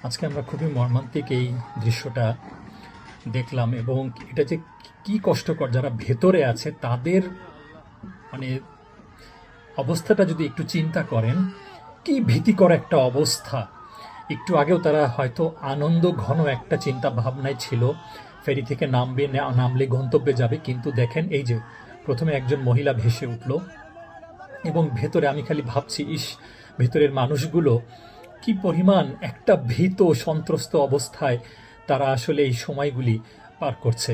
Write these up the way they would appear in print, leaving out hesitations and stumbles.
আজকে আমরা খুবই মর্মান্তিক এই দৃশ্যটা দেখলাম এবং এটা যে কি কষ্টকর যারা ভেতরে আছে তাদের মানে অবস্থাটা যদি একটু চিন্তা করেন, কি ভীতিকর একটা অবস্থা। একটু আগেও তারা হয়তো আনন্দ ঘন একটা চিন্তা ভাবনায় ছিল, ফেরি থেকে নামলে গন্তব্যে যাবে, কিন্তু দেখেন এই যে প্রথমে একজন মহিলা ভেসে উঠল এবং ভেতরে আমি খালি ভাবছি, ভেতরের মানুষগুলো কি পরিমাণ একটা ভীত সন্ত্রস্ত অবস্থায় তারা আসলে এই সময়গুলি পার করছে।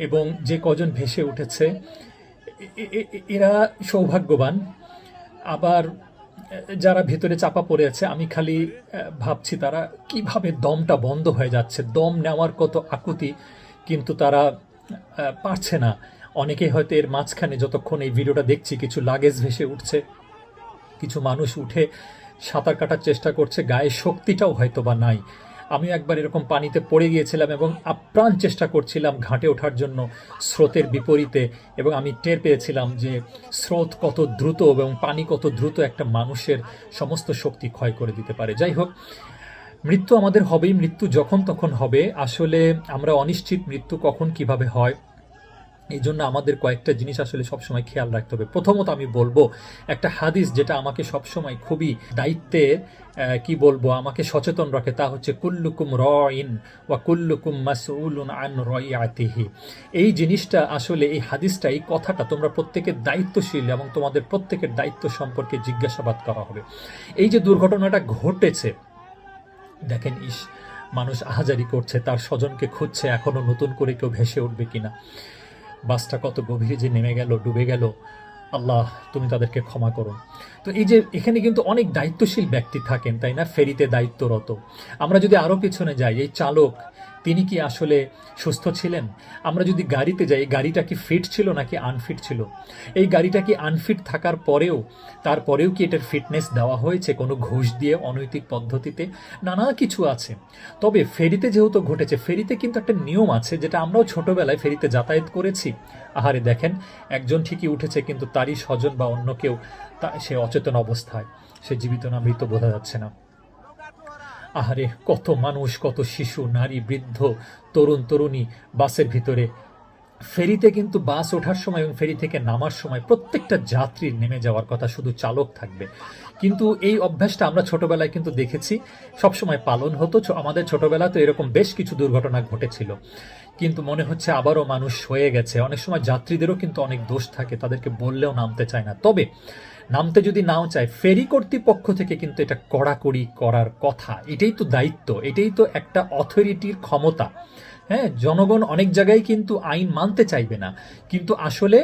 এবং যে কজন ভেসে উঠেছে এরা সৌভাগ্যবান। আবার যারা ভেতরে চাপা পড়ে আছে আমি খালি ভাবছি তারা কিভাবে দমটা বন্ধ হয়ে যাচ্ছে, দম নেওয়ার কত আকুতি, কিন্তু তারা পারছে না। অনেকেই হয়তো এর মাঝখানে যতক্ষণ এই ভিডিওটা দেখছি কিছু লাগেজ ভেসে উঠছে, কিছু মানুষ উঠে সাঁতার কাটার চেষ্টা করছে, গায়ে শক্তিটাও হয়তো বা নাই। আমিও একবার এরকম পানিতে পড়ে গিয়েছিলাম এবং আপ্রাণ চেষ্টা করছিলাম ঘাটে ওঠার জন্য স্রোতের বিপরীতে, এবং আমি টের পেয়েছিলাম যে স্রোত কত দ্রুত এবং পানি কত দ্রুত একটা মানুষের সমস্ত শক্তি ক্ষয় করে দিতে পারে। যাই হোক, মৃত্যু আমাদের হবেই, মৃত্যু যখন তখন হবে। আসলে আমরা অনিশ্চিত মৃত্যু কখন কিভাবে হয়, এই জন্য আমাদের কয়েকটা জিনিস আসলে সবসময় খেয়াল রাখতে হবে। প্রথমত আমি বলবো একটা হাদিস যেটা আমাকে সবসময় খুবই দায়িত্বে কি বলবো আমাকে সচেতন রাখে, তা হচ্ছে কুল্লুকুম রাইন ওয়া কুল্লুকুম মাসউলুন আন রাইয়াতিহি। এই জিনিসটা আসলে এই হাদিসটা, এই কথাটা তোমরা প্রত্যেকের দায়িত্বশীল এবং তোমাদের প্রত্যেকের দায়িত্ব সম্পর্কে জিজ্ঞাসাবাদ করা হবে। এই যে দুর্ঘটনাটা ঘটেছে, দেখেন মানুষ আহাজারি করছে, তার স্বজনকে খুঁজছে, এখনো নতুন করে কেউ ভেসে উঠবে কিনা। বাসটা কত গভীরে যে নেমে গেল, ডুবে গেল, আল্লাহ তুমি তাদেরকে ক্ষমা করো। তো এই যে এখানে কিন্তু অনেক দায়িত্বশীল ব্যক্তি থাকেন, তাই না, ফেরিতে দায়িত্বরত। আমরা যদি আরও পিছনে যাই, এই চালক তিনি কি আসলে সুস্থ ছিলেন? আমরা যদি গাড়িতে যাই, গাড়িটা কি ফিট ছিল নাকি আনফিট ছিল? এই গাড়িটা কি আনফিট থাকার পরেও তারপরেও কি এটার ফিটনেস দেওয়া হয়েছে কোনো ঘুষ দিয়ে, অনৈতিক পদ্ধতিতে? নানা কিছু আছে। তবে ফেরিতে যেহেতু ঘটেছে, ফেরিতে কিন্তু একটা নিয়ম আছে যেটা আমরাও ছোটবেলায় ফেরিতে যাতায়াত করেছি। আহারে দেখেন, একজন ঠিকই উঠেছে কিন্তু তারই স্বজন বা অন্য কেউ সে অচেতন অবস্থায়, সে জীবিত না মৃত বোঝা যাচ্ছে না। আহারে কত মানুষ, কত শিশু, নারী, বৃদ্ধ, তরুণ তরুণী বাসের ভিতরে। ফেরিতে কিন্তু বাস ওঠার সময় এবং ফেরি থেকে নামার সময় প্রত্যেকটা যাত্রীর নেমে যাওয়ার কথা, শুধু চালক থাকবে। কিন্তু এই অভ্যাসটা আমরা ছোটবেলায় কিন্তু দেখেছি সবসময় পালন হতো। আমাদের ছোটবেলায় তো এরকম বেশ কিছু দুর্ঘটনা ঘটেছিল, কিন্তু মনে হচ্ছে আবারও মানুষ হয়ে গেছে। অনেক সময় যাত্রীদেরও কিন্তু অনেক দোষ থাকে, তাদেরকে বললেও নামতে চায় না। তবে নামতে যদি নাও চায়, ফেরি কর্তৃপক্ষ থেকে কিন্তু এটা কড়াকড়ি করার কথা। এটাই তো দায়িত্ব, এটাই তো একটা অথরিটির ক্ষমতা। হ্যাঁ, জনগণ অনেক জায়গায় কিন্তু আইন মানতে চাইবে না, কিন্তু আসলে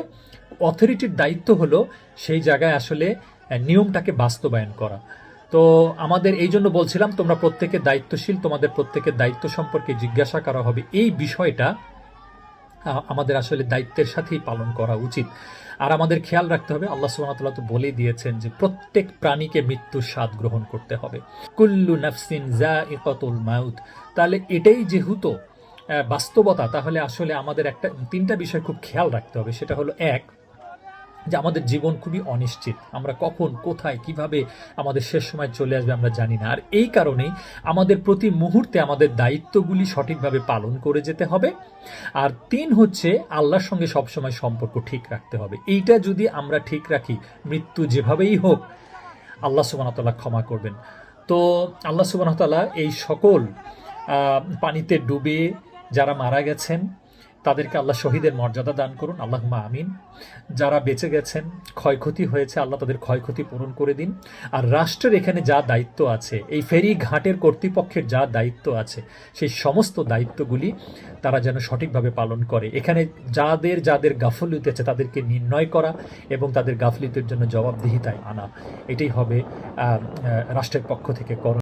অথরিটির দায়িত্ব হলো সেই জায়গায় আসলে নিয়মটাকে বাস্তবায়ন করা। তো আমাদের এই জন্য বলছিলাম তোমরা প্রত্যেকের দায়িত্বশীল, তোমাদের প্রত্যেকের দায়িত্ব সম্পর্কে জিজ্ঞাসা করা হবে। এই বিষয়টা আমাদের আসলে দায়িত্বের সাথেই পালন করা উচিত। আর আমাদের খেয়াল রাখতে হবে, আল্লাহ সুবহানাহু ওয়া তাআলা তো বলেই দিয়েছেন যে প্রত্যেক প্রাণীকে মৃত্যুর স্বাদ গ্রহণ করতে হবে। কুল্লু নাফসিন যায়িকাতুল মাউত। তাহলে এটাই যেহেতু বাস্তবতা, তাহলে আসলে আমাদের তিনটা বিষয় খুব খেয়াল রাখতে হবে। সেটা হলো, এক, যে আমাদের জীবন খুবই অনিশ্চিত, আমরা কখন কোথায় কিভাবে আমাদের শেষ সময় চলে আসবে আমরা জানি না। আর এই কারণেই আমাদের প্রতি মুহূর্তে আমাদের দায়িত্বগুলি সঠিকভাবে পালন করে যেতে হবে। আর তিন হচ্ছে, আল্লাহর সঙ্গে সবসময় সম্পর্ক ঠিক রাখতে হবে। এইটা যদি আমরা ঠিক রাখি, মৃত্যু যেভাবেই হোক আল্লাহ সুবহানাহু ওয়া তাআলা ক্ষমা করবেন। তো আল্লাহ সুবহানাহু ওয়া তাআলা এই সকল পানিতে ডুবে যারা মারা গেছেন তাদেরকে আল্লাহ শহীদের মর্যাদা দান করুন, আল্লাহুম্মা আমিন। যারা বেঁচে গেছেন, ক্ষয়ক্ষতি হয়েছে, আল্লাহ তাদের ক্ষয়ক্ষতি পূরণ করে দিন। আর রাষ্ট্রের এখানে যা দায়িত্ব আছে, এই ফেরি ঘাটের কর্তৃপক্ষের যা দায়িত্ব আছে, সেই সমস্ত দায়িত্বগুলি তারা যেন সঠিকভাবে পালন করে। এখানে যাদের যাদের গাফলতি আছে তাদেরকে নির্ণয় করা এবং তাদের গাফলতির জন্য জবাবদিহিতায় আনা, এটাই হবে রাষ্ট্রের পক্ষ থেকে করণীয়।